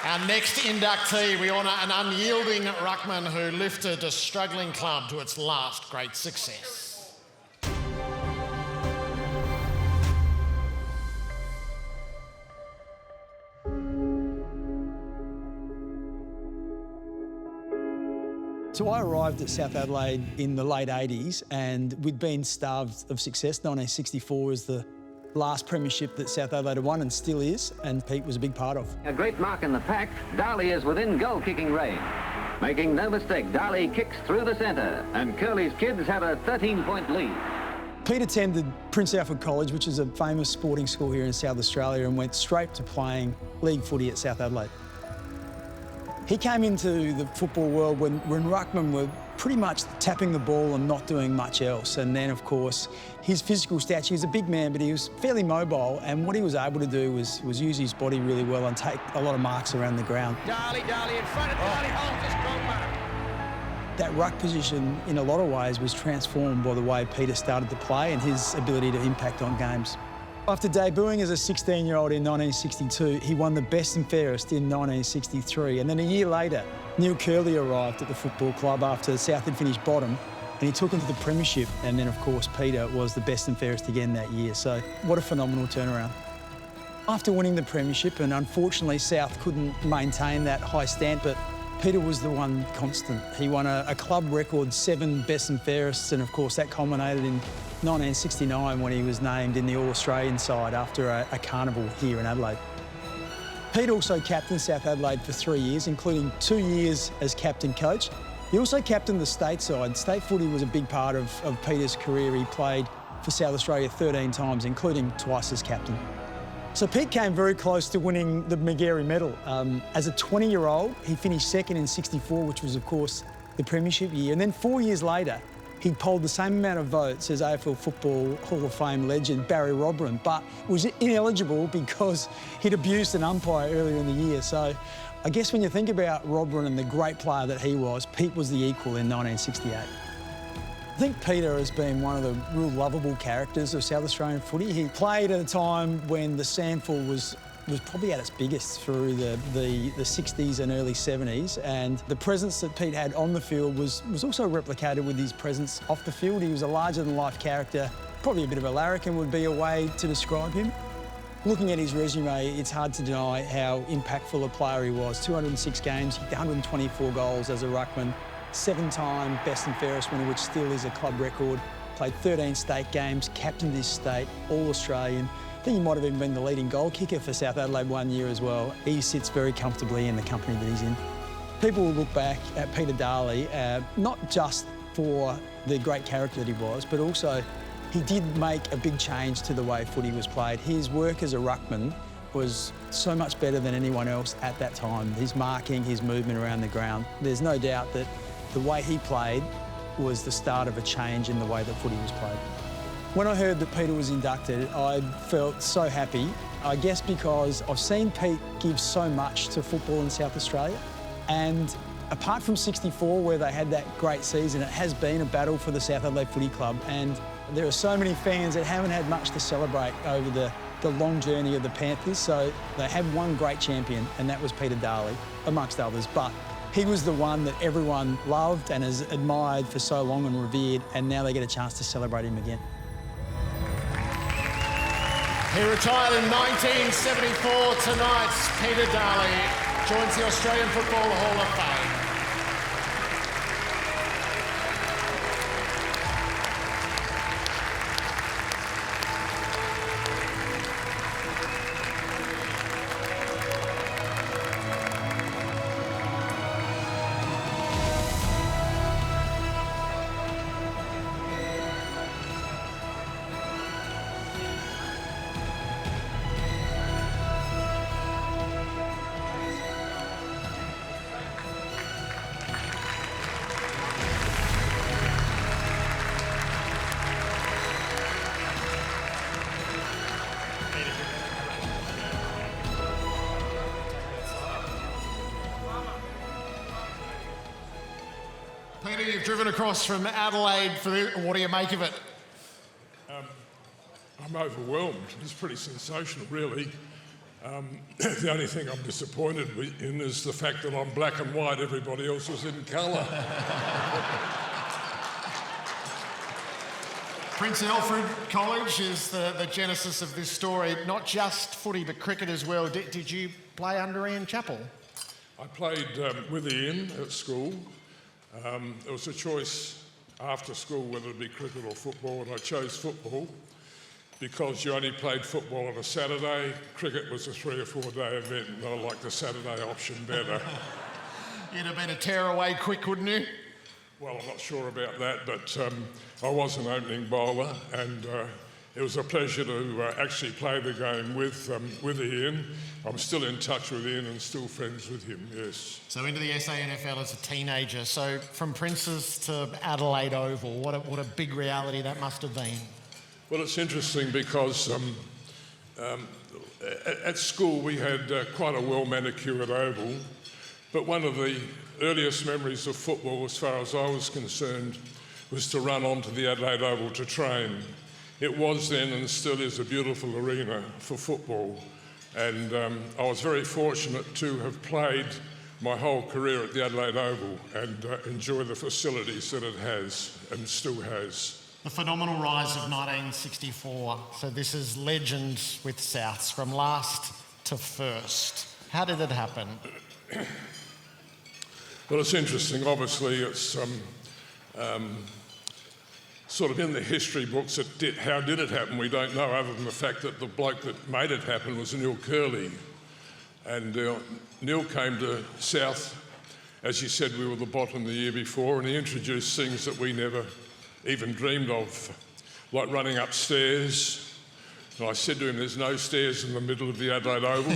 Our next inductee, we honour an unyielding ruckman who lifted a struggling club to its last great success. So I arrived at South Adelaide in the late 80s and we'd been starved of success. 1964 was the last premiership that South Adelaide had won and still is, and Pete was a big part of. A great mark in the pack, Darley is within goal-kicking range. Making no mistake, Darley kicks through the centre and Curly's kids have a 13-point lead. Pete attended Prince Alfred College, which is a famous sporting school here in South Australia, and went straight to playing league footy at South Adelaide. He came into the football world when ruckmen were pretty much tapping the ball and not doing much else. And then, of course, his physical stature, he was a big man, but he was fairly mobile. And what he was able to do was use his body really well and take a lot of marks around the ground. Darley in front of Darley, holds his strong mark. That ruck position, in a lot of ways, was transformed by the way Peter started to play and his ability to impact on games. After debuting as a 16-year-old in 1962, he won the best and fairest in 1963. And then a year later, Neil Curley arrived at the football club after South had finished bottom, and he took him to the premiership. And then, of course, Peter was the best and fairest again that year. So what a phenomenal turnaround. After winning the premiership, and unfortunately South couldn't maintain that high stand, but Peter was the one constant. He won a club record 7 best and fairests, and of course that culminated in 1969 when he was named in the All-Australian side after a carnival here in Adelaide. Pete also captained South Adelaide for 3 years, including 2 years as captain coach. He also captained the state side. State footy was a big part of Peter's career. He played for South Australia 13 times, including twice as captain. So Pete came very close to winning the Magarey medal. As a 20-year-old, he finished second in 64, which was, of course, the premiership year. And then 4 years later, he polled the same amount of votes as AFL Football Hall of Fame legend Barry Robran, but was ineligible because he'd abused an umpire earlier in the year. So I guess when you think about Robran and the great player that he was, Pete was the equal in 1968. I think Peter has been one of the real lovable characters of South Australian footy. He played at a time when the SANFL was probably at its biggest through the 60s and early 70s, and the presence that Pete had on the field was also replicated with his presence off the field. He was a larger-than-life character, probably a bit of a larrikin would be a way to describe him. Looking at his resume, it's hard to deny how impactful a player he was. 206 games, 124 goals as a ruckman, 7-time best and fairest winner, which still is a club record. Played 13 state games, captained his state, All-Australian. I think he might have even been the leading goal kicker for South Adelaide one year as well. He sits very comfortably in the company that he's in. People will look back at Peter Darley, not just for the great character that he was, but also he did make a big change to the way footy was played. His work as a ruckman was so much better than anyone else at that time. His marking, his movement around the ground. There's no doubt that the way he played was the start of a change in the way that footy was played. When I heard that Peter was inducted, I felt so happy, I guess because I've seen Pete give so much to football in South Australia. And apart from 64, where they had that great season, it has been a battle for the South Adelaide Footy Club. And there are so many fans that haven't had much to celebrate over the long journey of the Panthers. So they had one great champion, and that was Peter Darley, amongst others. But he was the one that everyone loved and has admired for so long and revered, and now they get a chance to celebrate him again. He retired in 1974. Tonight, Peter Darley joins the Australian Football Hall of Fame. Peter, you've driven across from Adelaide for this. What do you make of it? I'm overwhelmed. It's pretty sensational, really. The only thing I'm disappointed in is the fact that I'm black and white, everybody else was in colour. Prince Alfred College is the genesis of this story. Not just footy, but cricket as well. Did you play under Ian Chappell? I played with Ian at school. It was a choice after school whether it be cricket or football, and I chose football because you only played football on a Saturday. Cricket was a 3 or 4 day event, and I liked the Saturday option better. You'd have been a tearaway quick, wouldn't you? Well, I'm not sure about that, but I was an opening bowler, and it was a pleasure to actually play the game with Ian. I'm still in touch with Ian and still friends with him, yes. So into the SANFL as a teenager. So from Princes to Adelaide Oval, what a big reality that must have been. Well, it's interesting because at school we had quite a well-manicured oval, but one of the earliest memories of football, as far as I was concerned, was to run onto the Adelaide Oval to train. It was then and still is a beautiful arena for football, and I was very fortunate to have played my whole career at the Adelaide Oval and enjoy the facilities that it has and still has. The phenomenal rise of 1964. So this is legends with Souths, from last to first. How did it happen? Well, it's interesting. Obviously, it's sort of in the history books. How did it happen? We don't know, other than the fact that the bloke that made it happen was Neil Curley. And Neil came to South, as you said, we were the bottom the year before, and he introduced things that we never even dreamed of, like running upstairs. And I said to him, there's no stairs in the middle of the Adelaide Oval.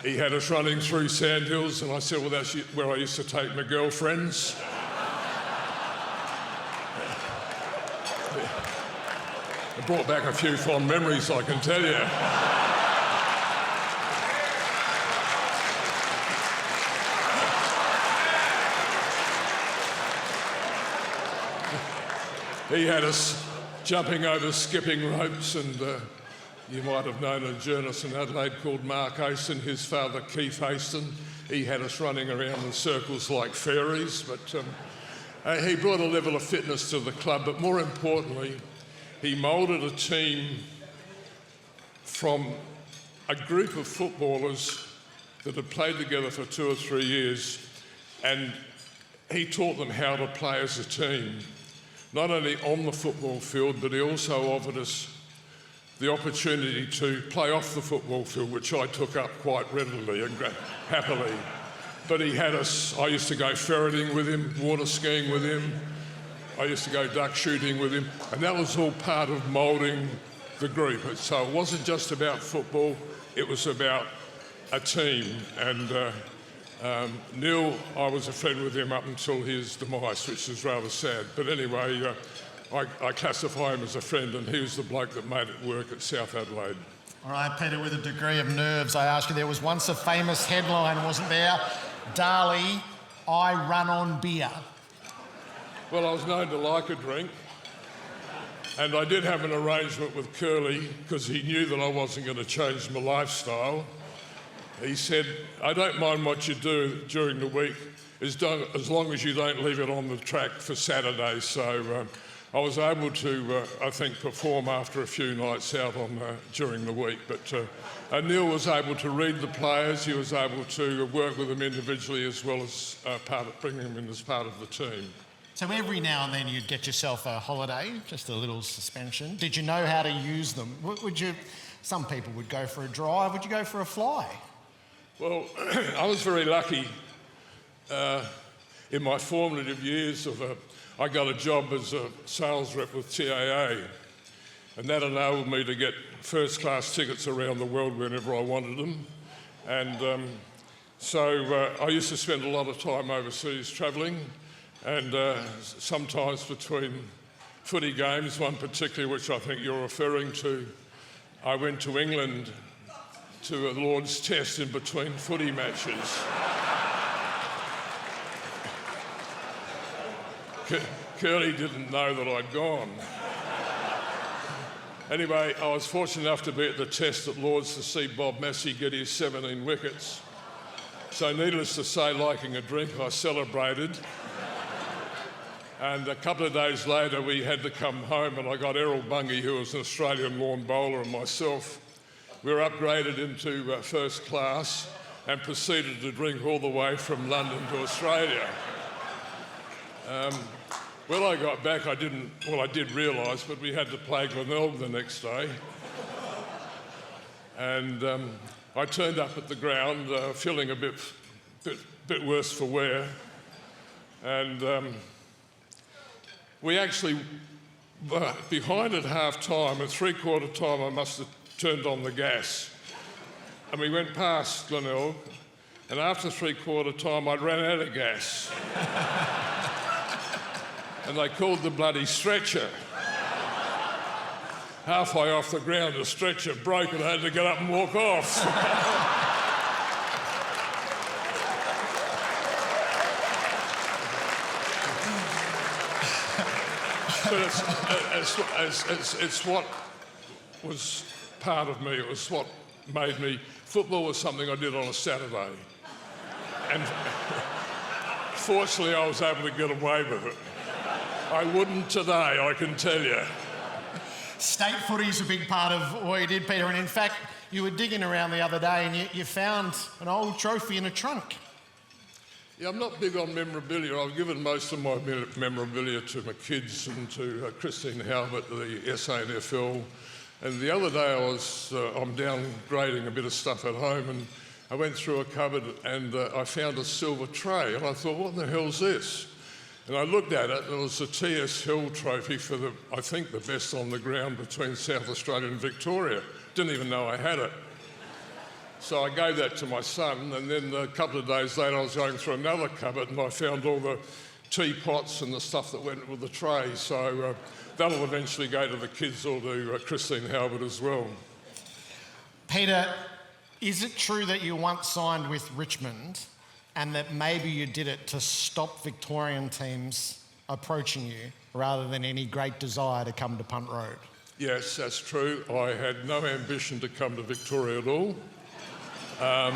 He had us running through sandhills, and I said, well, that's where I used to take my girlfriends. It brought back a few fond memories, I can tell you. He had us jumping over skipping ropes, and you might have known a journalist in Adelaide called Mark Aston, his father Keith Aston. He had us running around in circles like fairies, but he brought a level of fitness to the club, but more importantly, he moulded a team from a group of footballers that had played together for 2 or 3 years, and he taught them how to play as a team, not only on the football field, but he also offered us the opportunity to play off the football field, which I took up quite readily and happily. But he had us, I used to go ferreting with him, water skiing with him, I used to go duck shooting with him, and that was all part of moulding the group. So it wasn't just about football, it was about a team. And Neil, I was a friend with him up until his demise, which is rather sad. But anyway, I classify him as a friend, and he was the bloke that made it work at South Adelaide. All right, Peter, with a degree of nerves, I ask you, there was once a famous headline, wasn't there? Darley, I run on beer. Well, I was known to like a drink, and I did have an arrangement with Curly because he knew that I wasn't going to change my lifestyle. He said, I don't mind what you do during the week as long as you don't leave it on the track for Saturday. So I was able to, I think, perform after a few nights out during the week. But Neil was able to read the players. He was able to work with them individually as well as bringing them in as part of the team. So every now and then you'd get yourself a holiday, just a little suspension. Did you know how to use them? Some people would go for a drive. Would you go for a fly? Well, I was very lucky in my formative years. I got a job as a sales rep with TAA, and that enabled me to get first-class tickets around the world whenever I wanted them. And so I used to spend a lot of time overseas travelling, and sometimes between footy games, one particularly which I think you're referring to, I went to England to a Lord's Test in between footy matches. Curly didn't know that I'd gone. Anyway, I was fortunate enough to be at the test at Lord's to see Bob Massey get his 17 wickets. So needless to say, liking a drink, I celebrated. And a couple of days later, we had to come home, and I got Errol Bungie, who was an Australian lawn bowler, and myself. We were upgraded into first class and proceeded to drink all the way from London to Australia. When I got back, I did realise, but we had to play Glenelg the next day. And I turned up at the ground feeling a bit worse for wear. And we actually, behind at half-time, at three-quarter time, I must have turned on the gas. And we went past Glenelg, and after three-quarter time, I ran out of gas. And they called the bloody stretcher. Halfway off the ground, the stretcher broke and I had to get up and walk off. But it's what was part of me. It was what made me. Football was something I did on a Saturday. And fortunately, I was able to get away with it. I wouldn't today, I can tell you. State footy is a big part of what you did, Peter, and in fact, you were digging around the other day and you found an old trophy in a trunk. Yeah, I'm not big on memorabilia. I've given most of my memorabilia to my kids and to Christine Halbert, the SANFL. And the other day I'm downgrading a bit of stuff at home, and I went through a cupboard and I found a silver tray, and I thought, what the hell's this? And I looked at it, and it was a T.S. Hill trophy for I think the best on the ground between South Australia and Victoria. Didn't even know I had it. So I gave that to my son, and then a couple of days later I was going through another cupboard and I found all the teapots and the stuff that went with the tray. So that'll eventually go to the kids or to Christine Halbert as well. Peter, is it true that you once signed with Richmond and that maybe you did it to stop Victorian teams approaching you rather than any great desire to come to Punt Road? Yes, that's true. I had no ambition to come to Victoria at all. I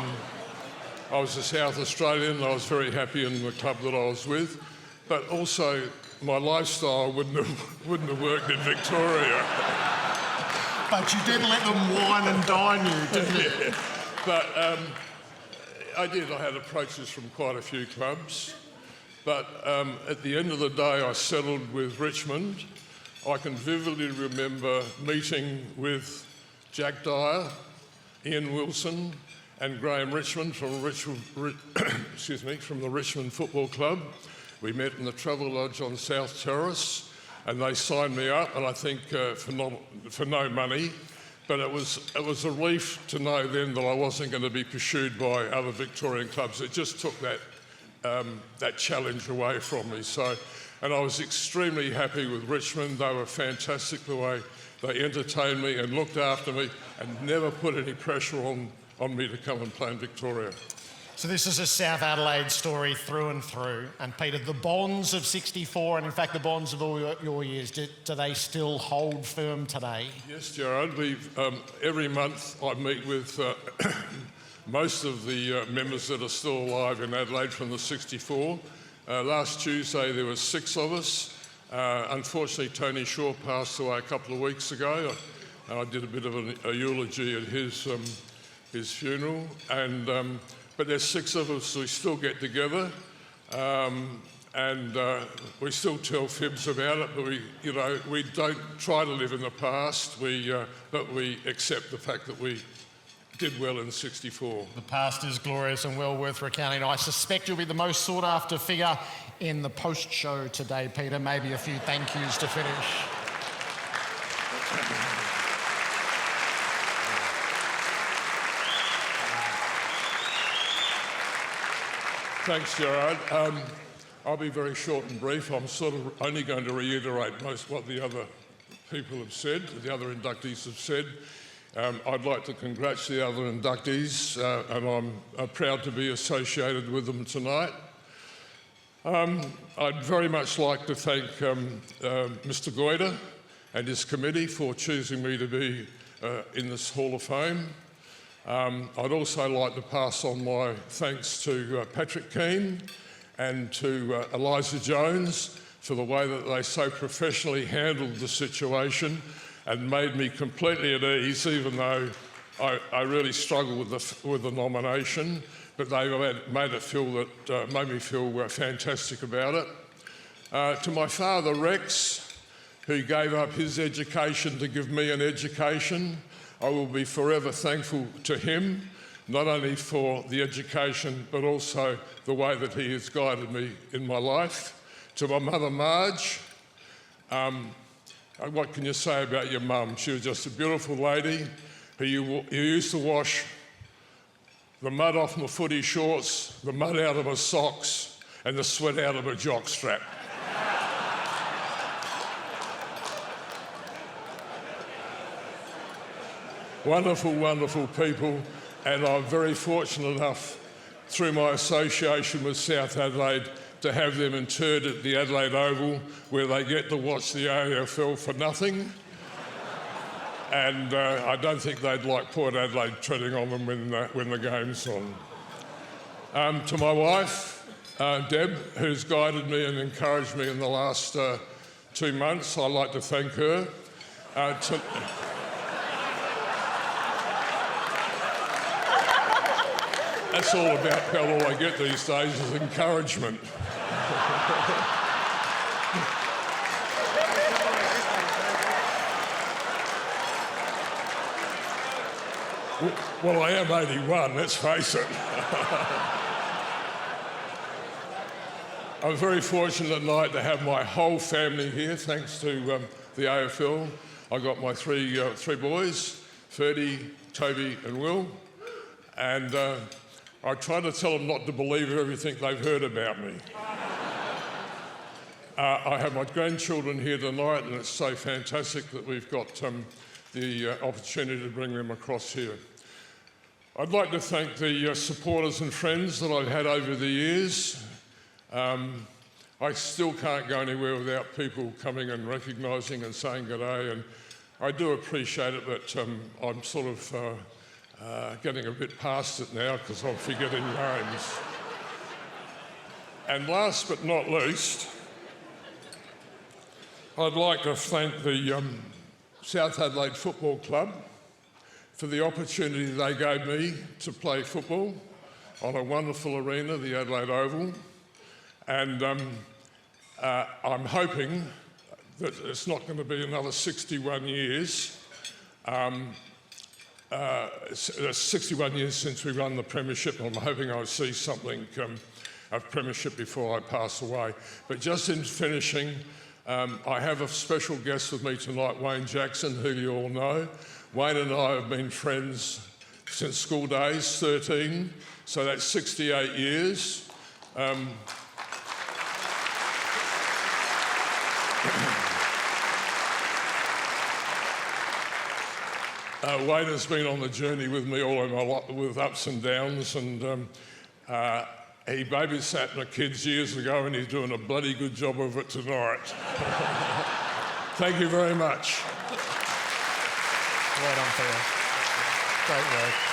was a South Australian. I was very happy in the club that I was with, but also my lifestyle wouldn't have worked in Victoria. But you did let them wine and dine you, didn't you? Yeah. But I did. I had approaches from quite a few clubs, but at the end of the day, I settled with Richmond. I can vividly remember meeting with Jack Dyer, Ian Wilson, and Graham Richmond from the Richmond Football Club. We met in the Travel Lodge on South Terrace, and they signed me up, and I think for no money. But it was a relief to know then that I wasn't going to be pursued by other Victorian clubs. It just took that challenge away from me. And I was extremely happy with Richmond. They were fantastic the way they entertained me and looked after me and never put any pressure on me to come and play in Victoria. So this is a South Adelaide story through and through. And Peter, the bonds of '64, and in fact the bonds of all your years, do they still hold firm today? Yes, Gerard. Every month I meet with most of the members that are still alive in Adelaide from the '64. Last Tuesday there were 6 of us. Unfortunately, Tony Shaw passed away a couple of weeks ago. I did a bit of a eulogy at his funeral, but there's 6 of us who still get together, and we still tell fibs about it. But we don't try to live in the past. But we accept the fact that we did well in '64. The past is glorious and well worth recounting. I suspect you'll be the most sought-after figure in the post-show today, Peter. Maybe a few thank yous to finish. Thanks, Gerard. I'll be very short and brief. I'm sort of only going to reiterate most what the other people have said, the other inductees have said. I'd like to congratulate the other inductees, and I'm proud to be associated with them tonight. I'd very much like to thank Mr. Goyder and his committee for choosing me to be in this Hall of Fame. I'd also like to pass on my thanks to Patrick Keane and to Eliza Jones for the way that they so professionally handled the situation and made me completely at ease, even though I really struggled with the nomination. But they made me feel fantastic about it. To my father Rex, who gave up his education to give me an education, I will be forever thankful to him, not only for the education, but also the way that he has guided me in my life. To my mother Marge, what can you say about your mum? She was just a beautiful lady who used to wash the mud off my footy shorts, the mud out of my socks, and the sweat out of my jockstrap. Wonderful, wonderful people, and I'm very fortunate enough, through my association with South Adelaide, to have them interred at the Adelaide Oval, where they get to watch the AFL for nothing. And I don't think they'd like Port Adelaide treading on them when the game's on. To my wife, Deb, who's guided me and encouraged me in the last 2 months, I'd like to thank her. That's all about how all I get these days is encouragement. Well, I am 81, let's face it. I'm very fortunate tonight to have my whole family here, thanks to the AFL. I got my three boys, Ferdy, Toby and Will, and I try to tell them not to believe everything they've heard about me. I have my grandchildren here tonight, and it's so fantastic that we've got the opportunity to bring them across here. I'd like to thank the supporters and friends that I've had over the years. I still can't go anywhere without people coming and recognising and saying good day, and I do appreciate it, but I'm sort of getting a bit past it now because I'm forgetting names. And last but not least, I'd like to thank the South Adelaide Football Club for the opportunity they gave me to play football on a wonderful arena, the Adelaide Oval. And I'm hoping that it's not going to be another 61 years. It's 61 years since we won the premiership, and I'm hoping I'll see something of premiership before I pass away. But just in finishing, I have a special guest with me tonight, Wayne Jackson, who you all know. Wayne and I have been friends since school days, 13, so that's 68 years. Wayne has been on the journey with me all of my life, with ups and downs, and he babysat my kids years ago, and he's doing a bloody good job of it tonight. Thank you very much. Well done, Peter. Great work.